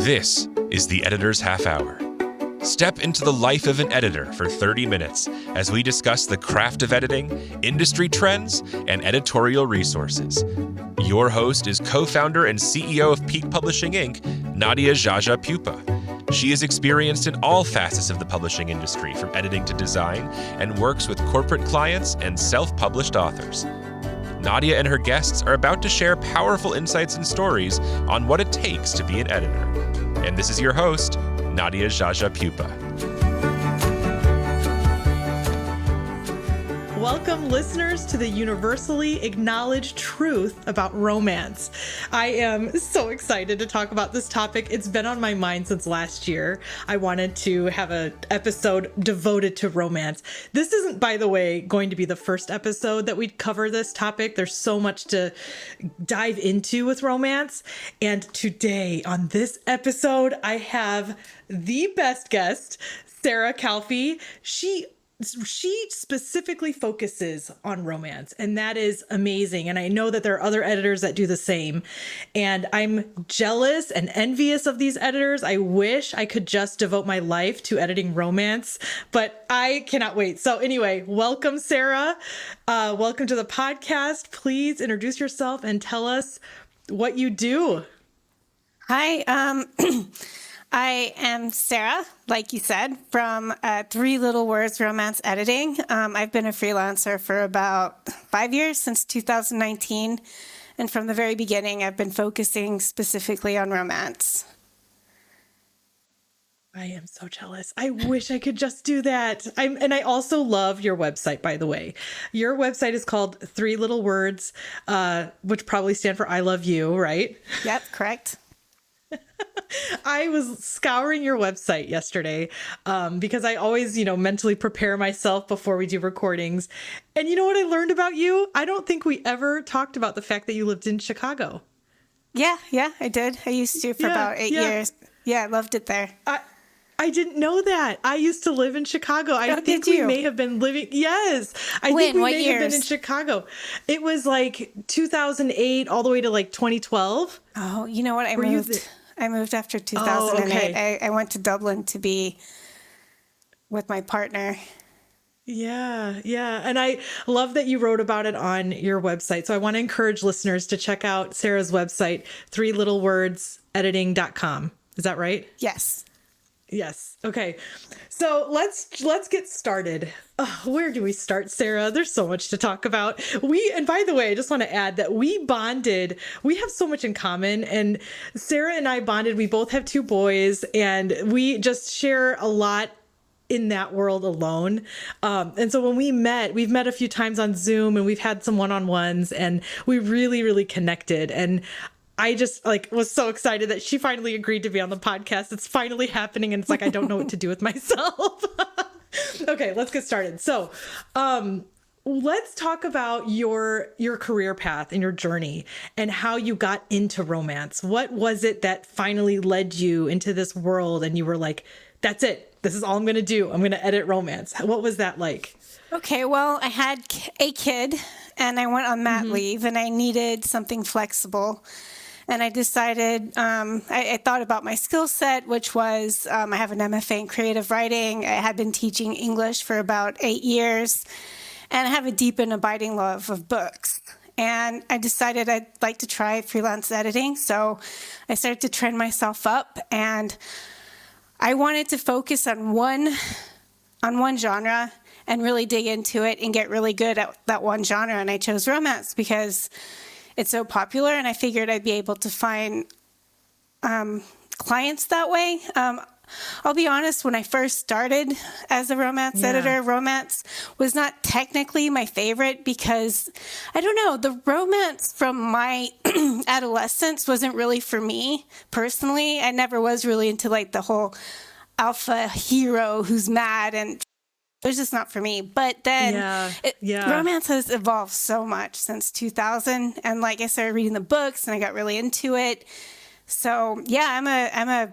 This is the Editor's Half Hour. Step into the life of an editor for 30 minutes as we discuss the craft of editing, industry trends, and editorial resources. Your host is co-founder and CEO of Peak Publishing Inc., Nadia Jaja Pupa. She is experienced in all facets of the publishing industry, from editing to design, and works with corporate clients and self-published authors. Nadia and her guests are about to share powerful insights and stories on what it takes to be an editor. And this is your host, Nadia Jaja Pupa. Welcome, listeners, to the universally acknowledged truth about romance. I am so excited to talk about this topic. It's been on my mind since last year. I wanted to have an episode devoted to romance. This isn't, by the way, going to be the first episode that we cover this topic. There's so much to dive into with romance. And today, on this episode, I have the best guest, Sarah Calfee. She specifically focuses on romance, and that is amazing. And I know that there are other editors that do the same. And I'm jealous and envious of these editors. I wish I could just devote my life to editing romance, but I cannot wait. So anyway, welcome, Sarah. Welcome to the podcast. Please introduce yourself and tell us what you do. Hi, I am Sarah, like you said, from Three Little Words Romance Editing. I've been a freelancer for about 5 years, since 2019. And from the very beginning, I've been focusing specifically on romance. I am so jealous. I wish I could just do that. And I also love your website, by the way. Your website is called Three Little Words, which probably stand for I Love You, right? Yep, correct. I was scouring your website yesterday because I always, mentally prepare myself before we do recordings. And you know what I learned about you? I don't think we ever talked about the fact that you lived in Chicago. Yeah, I did. I used to for about 8 years. Yeah, I loved it there. I didn't know that. I used to live in Chicago. I think we may have been living. Yes. I think we may have been in Chicago. It was like 2008 all the way to like 2012. Oh, you know what? I moved after 2008. Oh, okay. I went to Dublin to be with my partner. Yeah. And I love that you wrote about it on your website. So I want to encourage listeners to check out Sarah's website, threelittlewordsediting.com. Is that right? Yes. Okay. So let's get started. Where do we start, Sarah? There's so much to talk about. And by the way, I just want to add that we bonded. We have so much in common, and Sarah and I bonded. We both have 2 boys, and we just share a lot in that world alone. And so when we've met a few times on Zoom, and we've had some one-on-ones, and we really, really connected. And I just was so excited that she finally agreed to be on the podcast. It's finally happening. And it's like, I don't know what to do with myself. Okay, let's get started. So, let's talk about your career path and your journey and how you got into romance. What was it that finally led you into this world? And you were like, that's it. This is all I'm going to do. I'm going to edit romance. What was that like? Okay, well, I had a kid and I went on mat leave and I needed something flexible. And I decided, I thought about my skill set, which was I have an MFA in creative writing. I had been teaching English for about 8 years, and I have a deep and abiding love of books. And I decided I'd like to try freelance editing. So I started to train myself up, and I wanted to focus on one genre and really dig into it and get really good at that one genre. And I chose romance because it's so popular, and I figured I'd be able to find clients that way. I'll be honest, when I first started as a romance editor, romance was not technically my favorite because, I don't know, the romance from my adolescence wasn't really for me personally. I never was really into the whole alpha hero who's mad, and it was just not for me. But then romance has evolved so much since 2000. And I started reading the books and I got really into it. So I'm a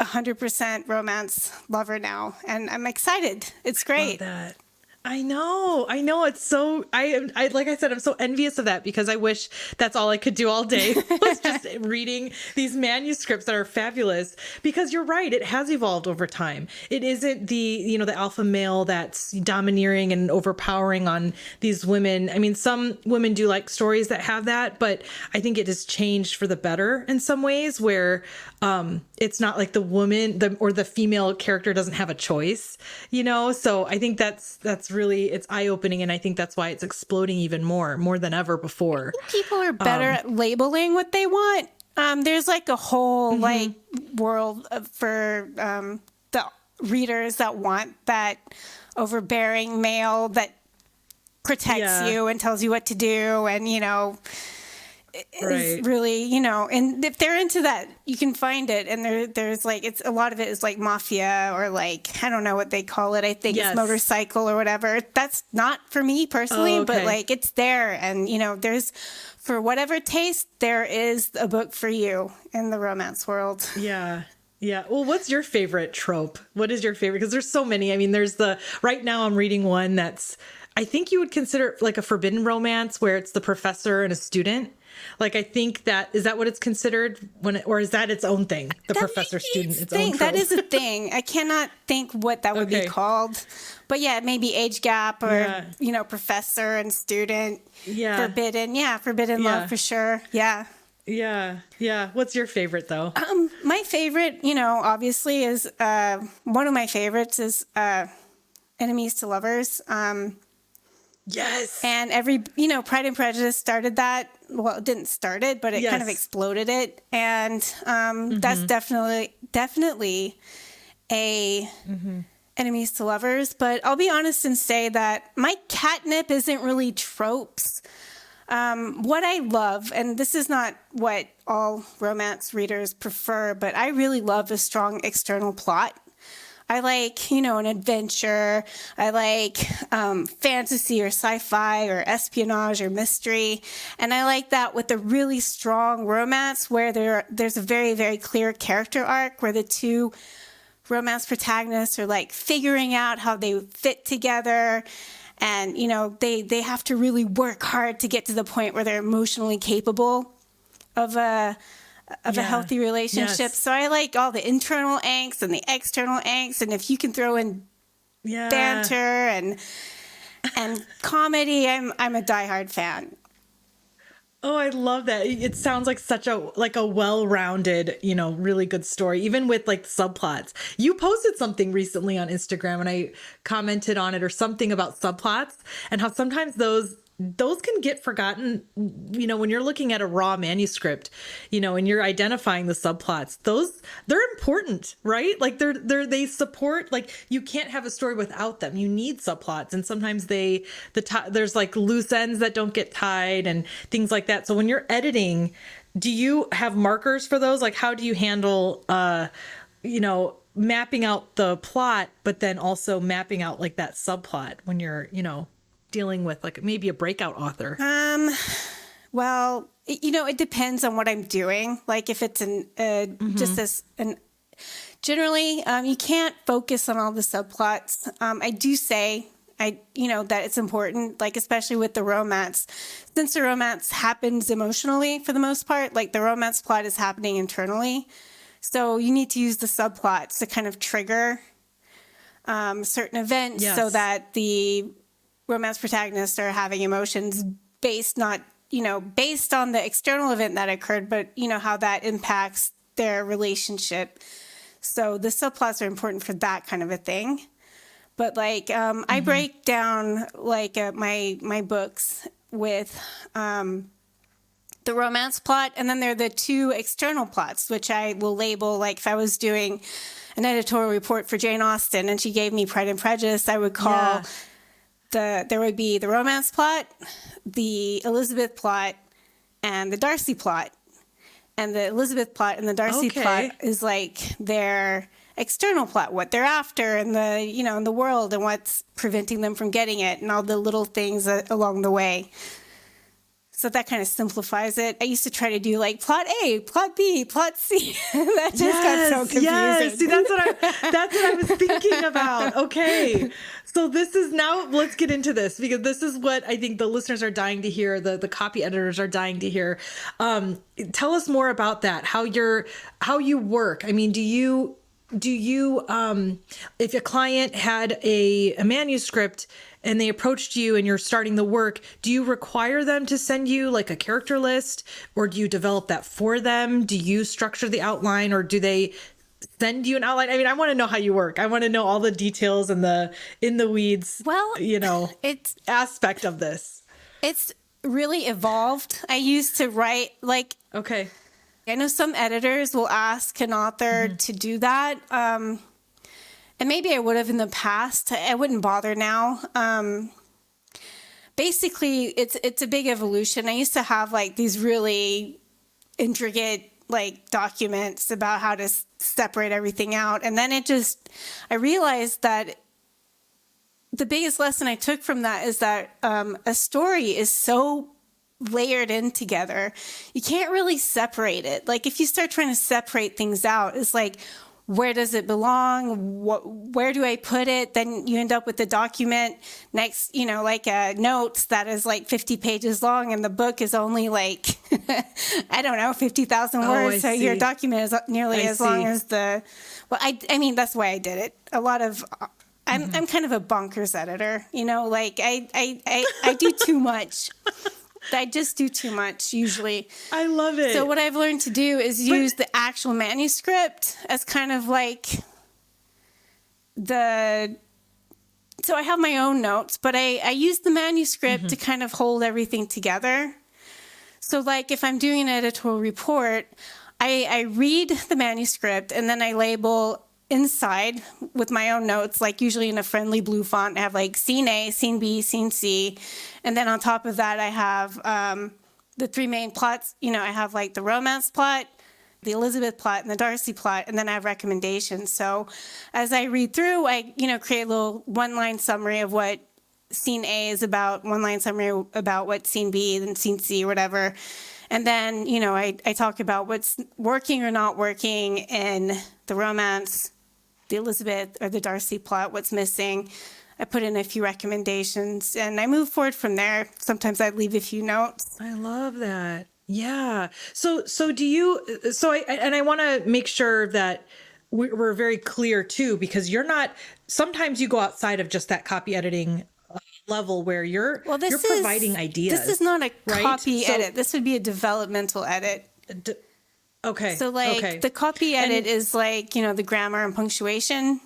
100% romance lover now. And I'm excited. It's great. Love that. I know. It's so, I like I said, I'm so envious of that because I wish that's all I could do all day was just reading these manuscripts that are fabulous. Because you're right, it has evolved over time. It isn't the alpha male that's domineering and overpowering on these women. I mean, some women do like stories that have that, but I think it has changed for the better in some ways where it's not like the woman or the female character doesn't have a choice, So I think that's really, it's eye-opening, and I think that's why it's exploding even more than ever before. People are better at labeling what they want. There's like a whole like world for the readers that want that overbearing male that protects you and tells you what to do, and is really, and if they're into that, you can find it. And there's like, it's a lot of it is like mafia or like, I don't know what they call it. I think it's motorcycle or whatever. That's not for me personally, but like it's there. And, there's, for whatever taste, there is a book for you in the romance world. Yeah. Yeah. Well, what's your favorite trope? What is your favorite? Because there's so many. I mean, right now I'm reading one that's, I think you would consider like a forbidden romance where it's the professor and a student. Like, I think is that what it's considered or is that its own thing? The professor student, its own trope? That is a thing. I cannot think what that would be called, but yeah, maybe age gap or, professor and student, forbidden. Yeah. Forbidden love for sure. Yeah. Yeah. What's your favorite though? My favorite, obviously is, one of my favorites is, enemies to lovers. Yes. And Pride and Prejudice started that. Well, it didn't start it, but it kind of exploded it. And that's definitely a enemies to lovers. But I'll be honest and say that my catnip isn't really tropes. What I love, and this is not what all romance readers prefer, but I really love a strong external plot. I like, an adventure. I like fantasy or sci-fi or espionage or mystery. And I like that with a really strong romance where there's a very, very clear character arc where the two romance protagonists are like figuring out how they fit together. And, they have to really work hard to get to the point where they're emotionally capable of a healthy relationship. Yes. So I like all the internal angst and the external angst. And if you can throw in banter and comedy, I'm a diehard fan. Oh, I love that. It sounds like such a well-rounded, really good story, even with like subplots. You posted something recently on Instagram and I commented on it or something about subplots and how sometimes those can get forgotten, when you're looking at a raw manuscript, and you're identifying the subplots, they're important, right? Like they support, like you can't have a story without them. You need subplots. And sometimes there's like loose ends that don't get tied and things like that. So when you're editing, do you have markers for those? Like how do you handle, mapping out the plot, but then also mapping out like that subplot when you're, dealing with like maybe a breakout author? Well, it depends on what I'm doing. Like if it's generally, you can't focus on all the subplots. I do say that it's important, like especially with the romance, since the romance happens emotionally for the most part, like the romance plot is happening internally. So you need to use the subplots to kind of trigger certain events so that the romance protagonists are having emotions based on the external event that occurred, but how that impacts their relationship. So the subplots are important for that kind of a thing. But like I break down like my books with the romance plot, and then there are the two external plots, which I will label, like if I was doing an editorial report for Jane Austen and she gave me Pride and Prejudice, I would call there would be the romance plot, the Elizabeth plot, and the Darcy plot. And the Elizabeth plot and the Darcy plot is like their external plot, what they're after in the, in the world and what's preventing them from getting it and all the little things along the way. So that kind of simplifies it. I used to try to do like plot A, plot B, plot C. That just got so confusing. Yes, see, that's what I was thinking about. Okay. So this is now, let's get into this, because this is what I think the listeners are dying to hear, the copy editors are dying to hear. Tell us more about that, how you work. I mean, do you if a client had a manuscript and they approached you and you're starting the work, do you require them to send you like a character list, or do you develop that for them? Do you structure the outline, or do they send you an outline? I mean, I want to know how you work. I want to know all the details and the in the weeds, it's aspect of this. It's really evolved. I used to write like, okay. I know some editors will ask an author to do that. And maybe I would have in the past. I wouldn't bother now. Basically, it's a big evolution. I used to have like these really intricate like documents about how to separate everything out. And then I realized that the biggest lesson I took from that is that a story is so layered in together. You can't really separate it. Like if you start trying to separate things out, it's like, where does it belong? Where do I put it? Then you end up with the document next, like a notes that is like 50 pages long, and the book is only like, I don't know, 50,000 words. So your document is nearly as long as I mean, that's why I did it. A lot of, I'm kind of a bonkers editor, like I do too much. I just do too much usually. I love it. So what I've learned to do is use the actual manuscript as kind of like so I have my own notes, but I use the manuscript to kind of hold everything together. So like if I'm doing an editorial report, I read the manuscript and then I label inside with my own notes, like usually in a friendly blue font. I have like scene A, scene B, scene C. And then on top of that, I have the three main plots. I have like the romance plot, the Elizabeth plot, and the Darcy plot. And then I have recommendations. So as I read through, I, create a little one-line summary of what scene A is about, one-line summary about what scene B, then scene C, or whatever. And then, I talk about what's working or not working in the romance, the Elizabeth or the Darcy plot, what's missing. I put in a few recommendations and I move forward from there. Sometimes I leave a few notes. I love that. Yeah. So do you, I want to make sure that we're very clear too, because sometimes you go outside of just that copy editing level where you're providing ideas. This is not a right? copy edit. This would be a developmental edit. Okay. So the copy edit is like, the grammar and punctuation.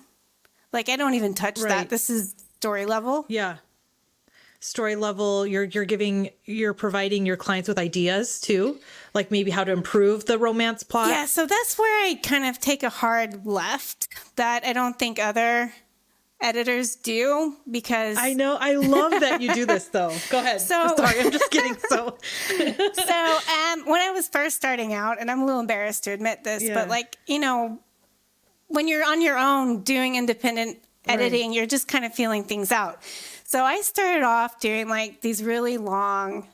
Like I don't even touch that. This is story level. Yeah. Story level. You're providing your clients with ideas too, like maybe how to improve the romance plot. Yeah. So that's where I kind of take a hard left that I don't think other editors do, because I know, I love that you do this though. Go ahead. Sorry, I'm just kidding. So when I was first starting out, and I'm a little embarrassed to admit this, but like, when you're on your own doing independent editing, you're just kind of feeling things out. So I started off doing like these really long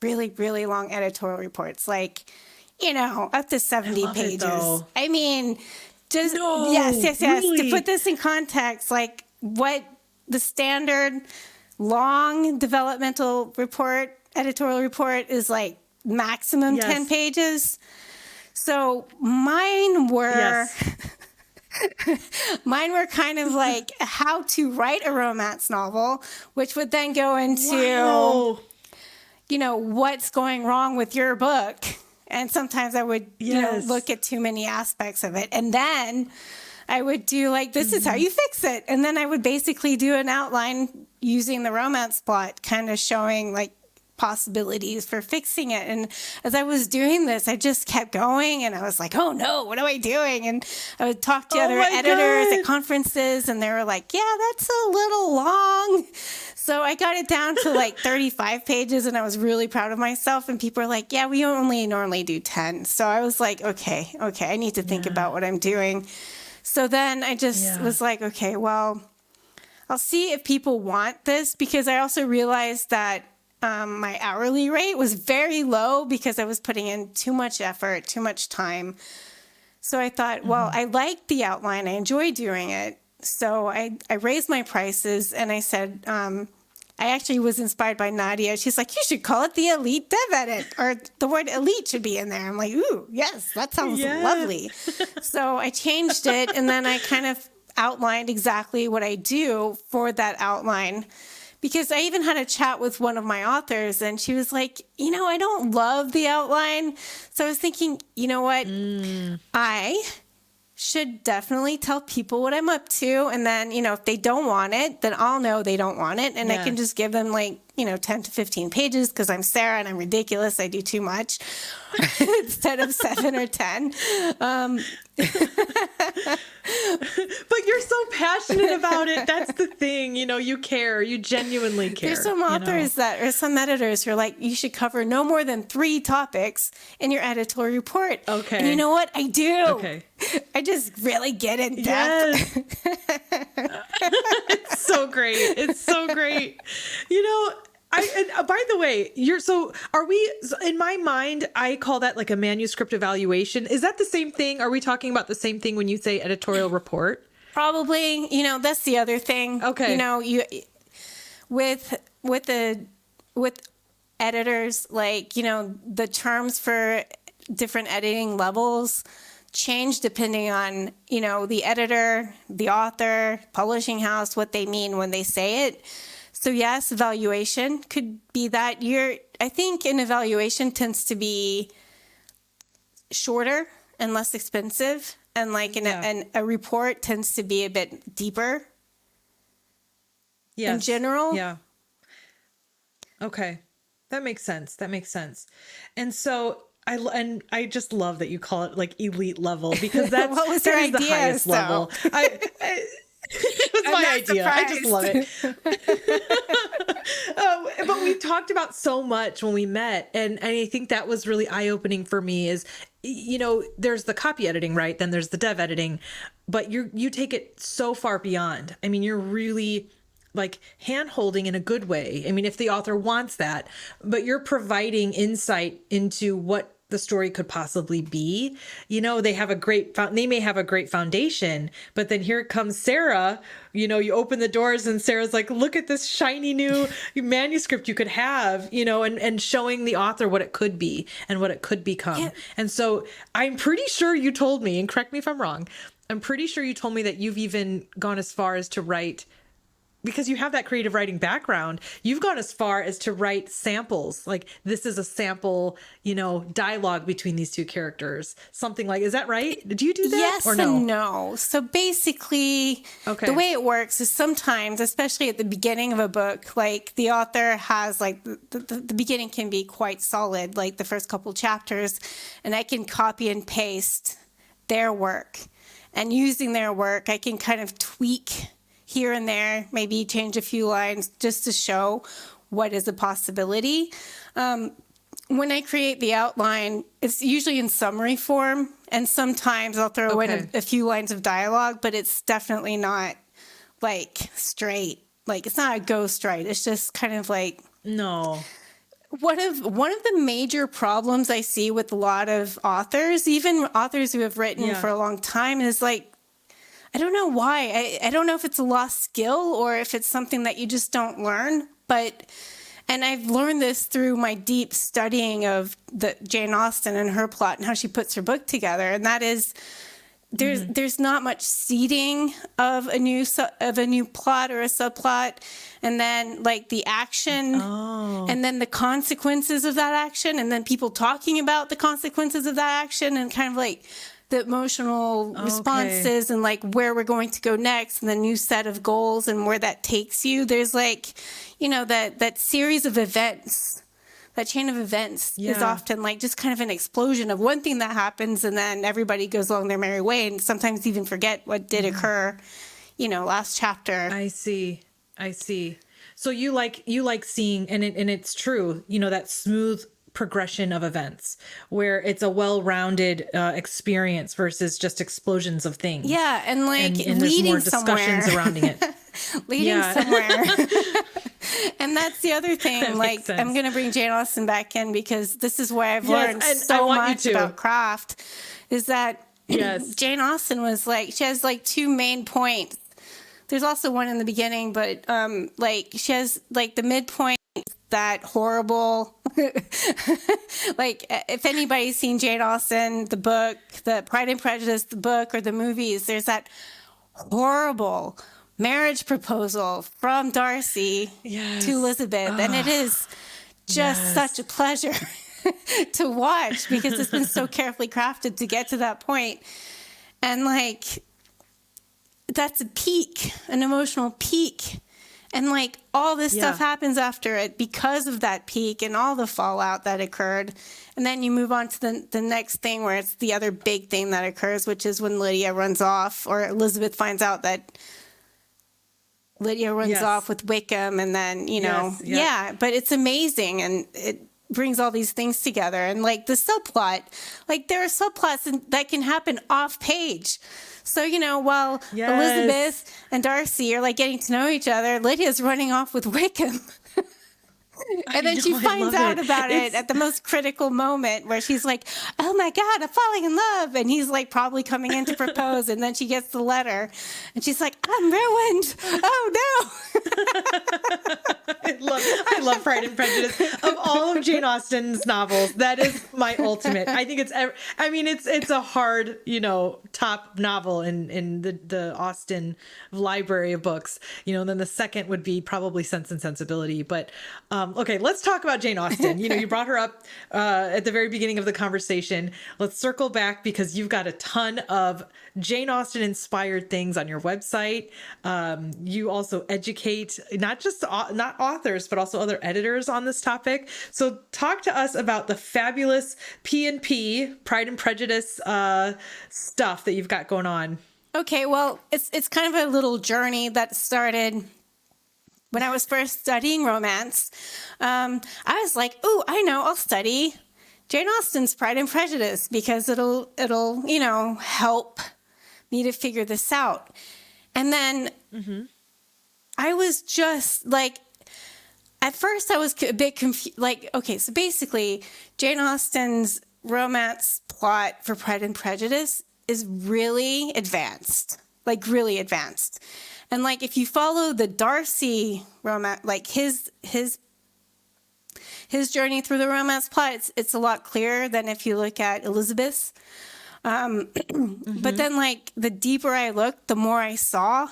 editorial reports, like, up to 70 pages. I mean, just, yes. Really? To put this in context, like what the standard long developmental report, editorial report is like maximum 10 pages. So mine were, mine were kind of like how to write a romance novel, which would then go into, what's going wrong with your book. And sometimes I would, look at too many aspects of it. And then I would do like, this is how you fix it. And then I would basically do an outline using the romance plot, kind of showing like possibilities for fixing it. And as I was doing this, I just kept going and I was like, oh no, what am I doing? And I would talk to other editors at conferences and they were like, yeah, that's a little long. So I got it down to like 35 pages and I was really proud of myself. And people were like, yeah, we only normally do 10. So I was like, okay, I need to think about what I'm doing. So then I just was like, okay, well, I'll see if people want this, because I also realized that my hourly rate was very low because I was putting in too much effort, too much time. So I thought, well, I like the outline. I enjoy doing it. So I raised my prices, and I said, I actually was inspired by Nadia. She's like, you should call it the Elite Dev Edit, or the word elite should be in there. I'm like, ooh, yes, that sounds lovely. So I changed it, and then I kind of outlined exactly what I do for that outline. Because I even had a chat with one of my authors, and she was like, I don't love the outline. So I was thinking, you know what? I should definitely tell people what I'm up to. And then, if they don't want it, then I'll know they don't want it. And I can just give them 10 to 15 pages because I'm Sarah and I'm ridiculous. I do too much instead of 7 or 10. But you're so passionate about it. That's the thing. You care. You genuinely care. There's some authors or some editors who are like, you should cover no more than 3 topics in your editorial report. Okay. And you know what? I do. Okay. I just really get in depth. Yes. It's so great. It's so great. By the way, are we, in my mind, I call that like a manuscript evaluation. Is that the same thing? Are we talking about the same thing when you say editorial report? Probably, that's the other thing. Okay. You with editors, the terms for different editing levels change depending on, the editor, the author, publishing house, what they mean when they say it. So yes, evaluation could be that. I think an evaluation tends to be shorter and less expensive, and a report tends to be a bit deeper. Yes. In general. Yeah. Okay, that makes sense. And so I just love that you call it like elite level, because that's what was your idea, the highest level. It was my idea. Surprised. I just love it. But we talked about so much when we met. And I think that was really eye-opening for me is, there's the copy editing, right? Then there's the dev editing, but you take it so far beyond. I mean, you're really like hand-holding in a good way. I mean, if the author wants that, but you're providing insight into what the story could possibly be. They may have a great foundation, but then here comes Sarah, you open the doors and Sarah's like, look at this shiny new manuscript you could have, and showing the author what it could be and what it could become. Yeah. And so I'm pretty sure you told me, and correct me if I'm wrong, I'm pretty sure you told me that you've even gone as far as to write, because you have that creative writing background, you've gone as far as to write samples. Like, this is a sample, dialogue between these two characters. Something like, is that right? Did you do that? Yes or no? And no. So basically, the way it works is sometimes, especially at the beginning of a book, like the author has the beginning can be quite solid, like the first couple chapters, and I can copy and paste their work. And using their work, I can kind of tweak here and there, maybe change a few lines just to show what is a possibility. When I create the outline, it's usually in summary form, and sometimes I'll throw in a few lines of dialogue, but it's definitely not like straight. Like, it's not a ghostwrite. It's just kind of like... No. One of the major problems I see with a lot of authors, even authors who have written for a long time, is like, I don't know why. I don't know if it's a lost skill or if it's something that you just don't learn. And I've learned this through my deep studying of the Jane Austen and her plot and how she puts her book together. And that is, there's not much seeding of a new plot or a subplot, and then like the action, and then the consequences of that action, and then people talking about the consequences of that action, and kind of like the emotional responses and like where we're going to go next and the new set of goals and where that takes you. There's like, that series of events, that chain of events is often like just kind of an explosion of one thing that happens, and then everybody goes along their merry way and sometimes even forget what did occur, last chapter. I see. So you like seeing, and it's true, that smooth progression of events where it's a well-rounded experience versus just explosions of things. Yeah, and like and leading there's more discussions somewhere. surrounding it. Leading somewhere. And that's the other thing. That makes sense. I'm going to bring Jane Austen back in because this is where I've Yes, learned and I so want you much to. about craft. Is that Yes. Jane Austen was she has two main points. There's also one in the beginning, but she has the midpoint, that horrible, if anybody's seen Jane Austen, the book, the Pride and Prejudice, the book, or the movies, there's that horrible marriage proposal from Darcy Yes. to Elizabeth. And it is just such a pleasure to watch because it's been so carefully crafted to get to that point. And that's a peak, an emotional peak. And all this stuff happens after it because of that peak and all the fallout that occurred. And then you move on to the next thing where it's the other big thing that occurs, which is when Lydia runs off, or Elizabeth finds out that Lydia runs off with Wickham. And then, but it's amazing. And it brings all these things together. And the subplot, there are subplots that can happen off page. So, while Elizabeth and Darcy are getting to know each other, Lydia's running off with Wickham. And then she finds out about it at the most critical moment where she's like, oh my God, I'm falling in love. And he's probably coming in to propose. And then she gets the letter and she's like, I'm ruined. Oh no. I love Pride and Prejudice. Of all of Jane Austen's novels, that is my ultimate. I think it's a hard, top novel in the Austen library of books. And then the second would be probably Sense and Sensibility. But okay, let's talk about Jane Austen. You brought her up at the very beginning of the conversation. Let's circle back because you've got a ton of Jane Austen inspired things on your website. You also educate not authors, but also other editors on this topic. So talk to us about the fabulous P&P, Pride and Prejudice stuff that you've got going on. Okay, well, it's kind of a little journey that started when I was first studying romance. I was like, "Ooh, I know, I'll study Jane Austen's Pride and Prejudice because it'll help me to figure this out." And then I was just at first I was a bit confused. Okay, so basically, Jane Austen's romance plot for Pride and Prejudice is really advanced, really advanced. And if you follow the Darcy romance, his journey through the romance plot, it's a lot clearer than if you look at Elizabeth's. But then the deeper I looked, the more I saw.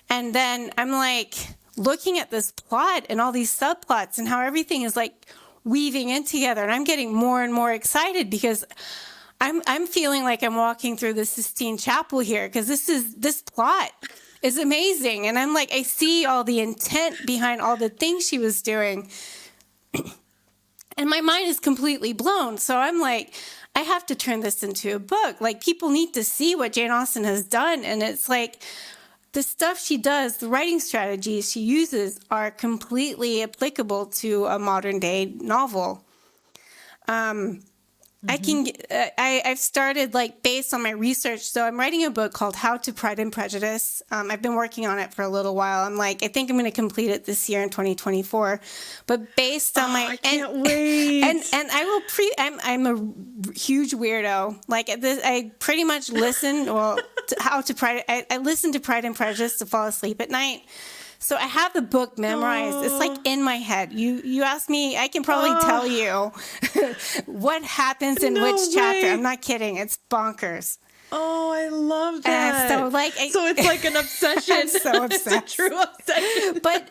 And then I'm looking at this plot and all these subplots and how everything is weaving in together. And I'm getting more and more excited because I'm feeling like I'm walking through the Sistine Chapel here because this plot is amazing. And I'm I see all the intent behind all the things she was doing. And my mind is completely blown. So I'm I have to turn this into a book. People need to see what Jane Austen has done. And it's the stuff she does, the writing strategies she uses are completely applicable to a modern day novel. I've started based on my research. So I'm writing a book called How to Pride and Prejudice. I've been working on it for a little while. I think I'm going to complete it this year in 2024. But based on I can't wait. And I will I'm a huge weirdo. I pretty much listen. Well, I listen to Pride and Prejudice to fall asleep at night. So I have the book memorized. It's in my head. You ask me, I can probably tell you what happens in which chapter. I'm not kidding. It's bonkers. Oh, I love that. So it's an obsession. I'm so obsessed. It's a true obsession. But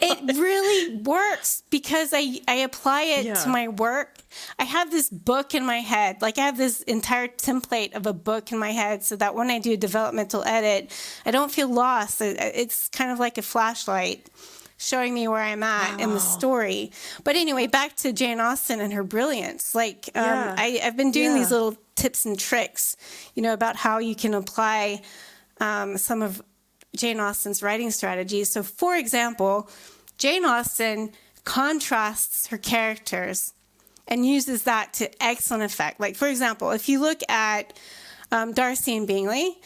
it really works because I apply it to my work. I have this book in my head. I have this entire template of a book in my head so that when I do a developmental edit, I don't feel lost. It's kind of like a flashlight showing me where I'm at in the story. But anyway, back to Jane Austen and her brilliance. I've been doing these little tips and tricks, about how you can apply some of Jane Austen's writing strategies. So, for example, Jane Austen contrasts her characters and uses that to excellent effect. For example, if you look at Darcy and Bingley,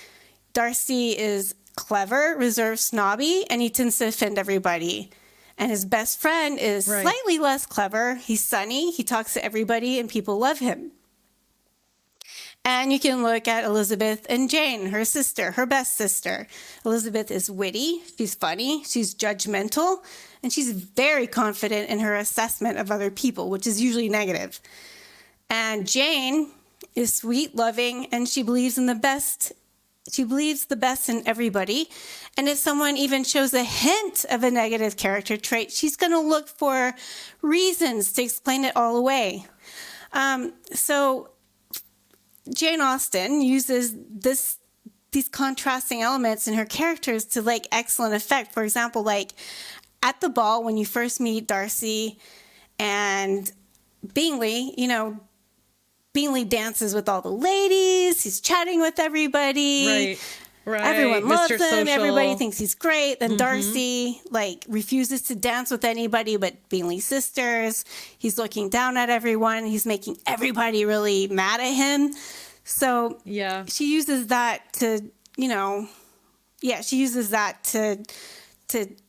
Darcy is clever, reserved, snobby, and he tends to offend everybody. And his best friend is slightly less clever. He's sunny. He talks to everybody and people love him. And you can look at Elizabeth and Jane, her sister, her best sister. Elizabeth is witty. She's funny. She's judgmental. And she's very confident in her assessment of other people, which is usually negative. And Jane is sweet, loving, and she believes in the best. She believes the best in everybody. And if someone even shows a hint of a negative character trait, she's going to look for reasons to explain it all away. So Jane Austen uses these contrasting elements in her characters to like excellent effect. For example, like at the ball, when you first meet Darcy and Bingley, Bingley dances with all the ladies. He's chatting with everybody. Right. Everyone loves him. Social. Everybody thinks he's great. Then Darcy refuses to dance with anybody but Bingley's sisters. He's looking down at everyone. He's making everybody really mad at him. So she uses that to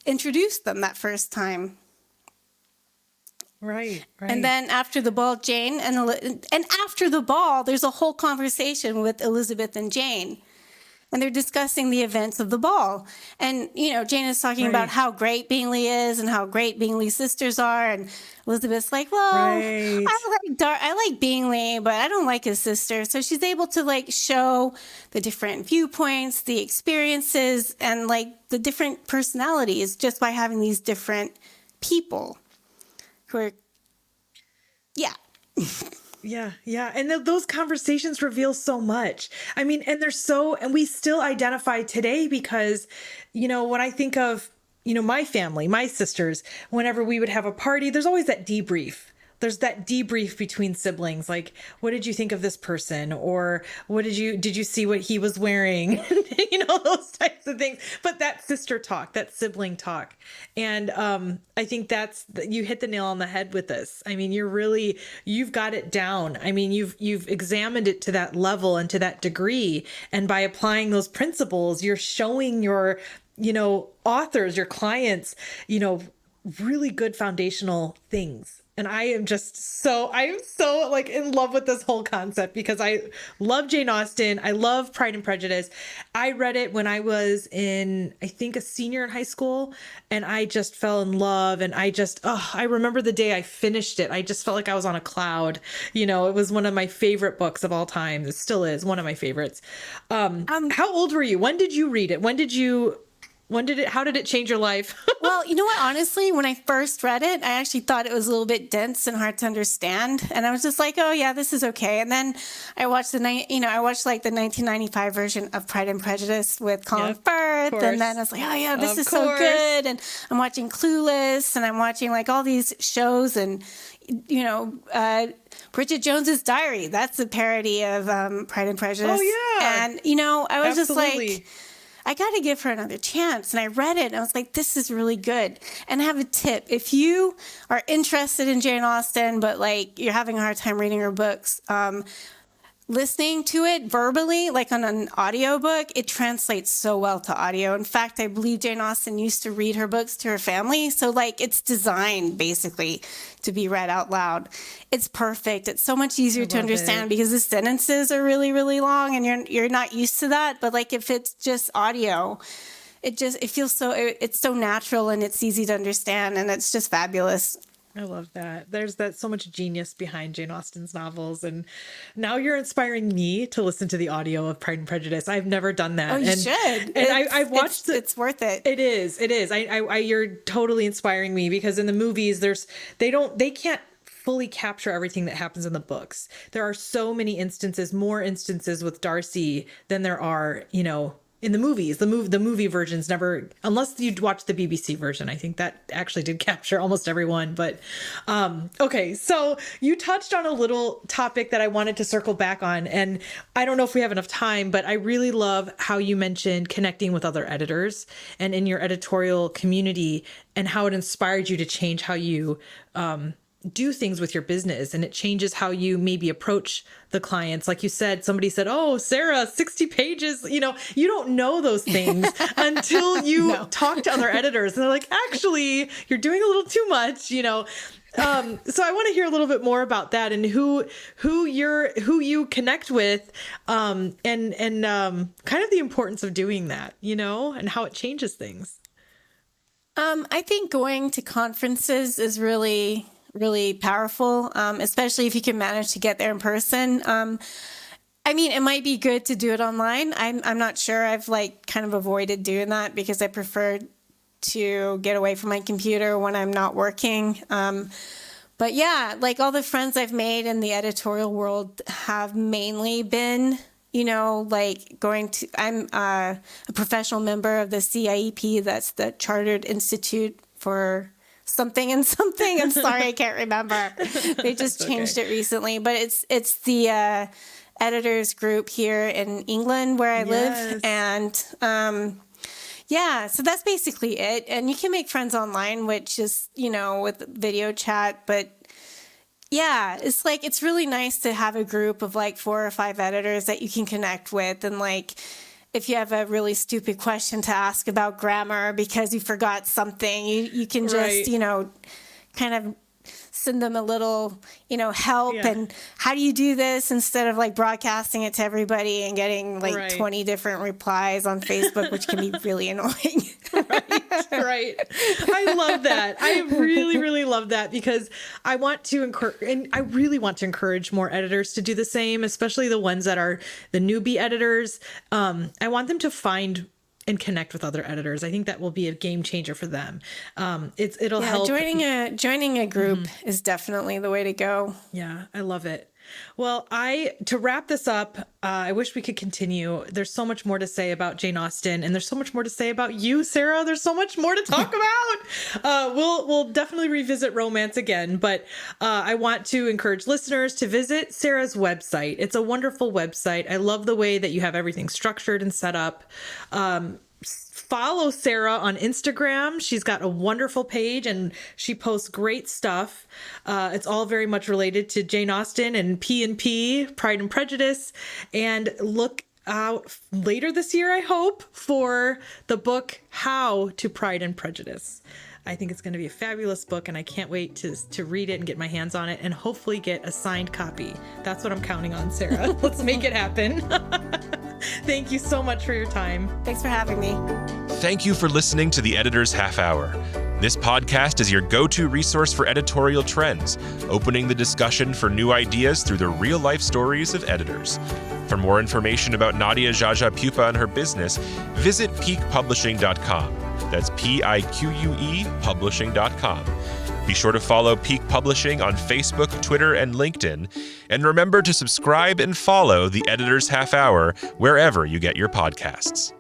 introduce them that first time. Right. And then after the ball, Jane and after the ball, there's a whole conversation with Elizabeth and Jane. And they're discussing the events of the ball. And, Jane is talking about how great Bingley is and how great Bingley's sisters are. And Elizabeth's like, well, I like Bingley, but I don't like his sister. So she's able to show the different viewpoints, the experiences, and the different personalities just by having these different people who are, Yeah. And those conversations reveal so much. I mean, and and we still identify today because, when I think of, my family, my sisters, whenever we would have a party, there's always that debrief. There's that debrief between siblings. Like, what did you think of this person? Or did you see what he was wearing? Those types of things. But that sister talk, that sibling talk. And I think you hit the nail on the head with this. I mean, you've got it down. I mean, you've examined it to that level and to that degree. And by applying those principles, you're showing your, authors, your clients, really good foundational things. And I'm so in love with this whole concept because I love Jane Austen. I love Pride and Prejudice. I read it when I was a senior in high school, and I just fell in love. And I remember the day I finished it. I just felt like I was on a cloud. It was one of my favorite books of all time. It still is one of my favorites. How old were you? When did you read it? How did it change your life? Well, you know what? Honestly, when I first read it, I actually thought it was a little bit dense and hard to understand. And I was just like, oh yeah, this is okay. And then I watched the 1995 version of Pride and Prejudice with Colin Firth. And then I was like, oh yeah, this is so good. And I'm watching Clueless and I'm watching all these shows and, Bridget Jones's Diary. That's a parody of Pride and Prejudice. Oh yeah. And, I was just like, I got to give her another chance. And I read it and I was like, this is really good. And I have a tip. If you are interested in Jane Austen, but you're having a hard time reading her books, listening to it verbally, on an audiobook, it translates so well to audio. In fact, I believe Jane Austen used to read her books to her family. So it's designed basically to be read out loud. It's perfect. It's so much easier to understand because the sentences are really, really long and you're not used to that. But if it's just audio, it feels it's so natural and it's easy to understand and it's just fabulous. I love that. There's so much genius behind Jane Austen's novels. And now you're inspiring me to listen to the audio of Pride and Prejudice. I've never done that. Oh, you should. And I've watched it's worth it. It is. You're totally inspiring me because in the movies, they can't fully capture everything that happens in the books. There are so many more instances with Darcy than there are, in the movies. The movie versions never, unless you watch the BBC version. I think that actually did capture almost everyone. But okay, so you touched on a little topic that I wanted to circle back on, and I don't know if we have enough time, but I really love how you mentioned connecting with other editors and in your editorial community and how it inspired you to change how you do things with your business, and it changes how you maybe approach the clients. Like you said, somebody said, "Oh, Sarah, 60 pages." You don't know those things until you talk to other editors, and they're like, "Actually, you're doing a little too much." So I want to hear a little bit more about that and who you connect with, and kind of the importance of doing that, and how it changes things. I think going to conferences is really, really powerful, especially if you can manage to get there in person. It might be good to do it online. I'm not sure. I've kind of avoided doing that because I prefer to get away from my computer when I'm not working. But yeah, all the friends I've made in the editorial world have mainly been, I'm a professional member of the CIEP, that's the Chartered Institute for something and something. I'm sorry, I can't remember. They just changed it recently, but it's the editors group here in England where I live. And so that's basically it. And you can make friends online, which is, with video chat, but yeah, it's really nice to have a group of 4 or 5 editors that you can connect with. And if you have a really stupid question to ask about grammar because you forgot something, you can just, kind of send them a little, help. Yeah. And how do you do this instead of broadcasting it to everybody and getting 20 different replies on Facebook, which can be really annoying. Right. I love that. I really, really love that because I want to encourage more editors to do the same, especially the ones that are the newbie editors. I want them to find and connect with other editors. I think that will be a game changer for them. It'll help. Joining a group is definitely the way to go. Yeah, I love it. Well, to wrap this up, I wish we could continue. There's so much more to say about Jane Austen, and there's so much more to say about you, Sarah. There's so much more to talk about. We'll definitely revisit romance again, but I want to encourage listeners to visit Sarah's website. It's a wonderful website. I love the way that you have everything structured and set up. Follow Sarah on Instagram. She's got a wonderful page and she posts great stuff. It's all very much related to Jane Austen and P&P, Pride and Prejudice. And look out later this year, I hope, for the book How to Pride and Prejudice. I think it's going to be a fabulous book, and I can't wait to read it and get my hands on it and hopefully get a signed copy. That's what I'm counting on, Sarah. Let's make it happen. Thank you so much for your time. Thanks for having me. Thank you for listening to the Editor's Half Hour. This podcast is your go-to resource for editorial trends, opening the discussion for new ideas through the real-life stories of editors. For more information about Nadia Jaja Pupa and her business, visit peakpublishing.com. That's PIQUE publishing.com. Be sure to follow Peak Publishing on Facebook, Twitter, and LinkedIn. And remember to subscribe and follow the Editor's Half Hour wherever you get your podcasts.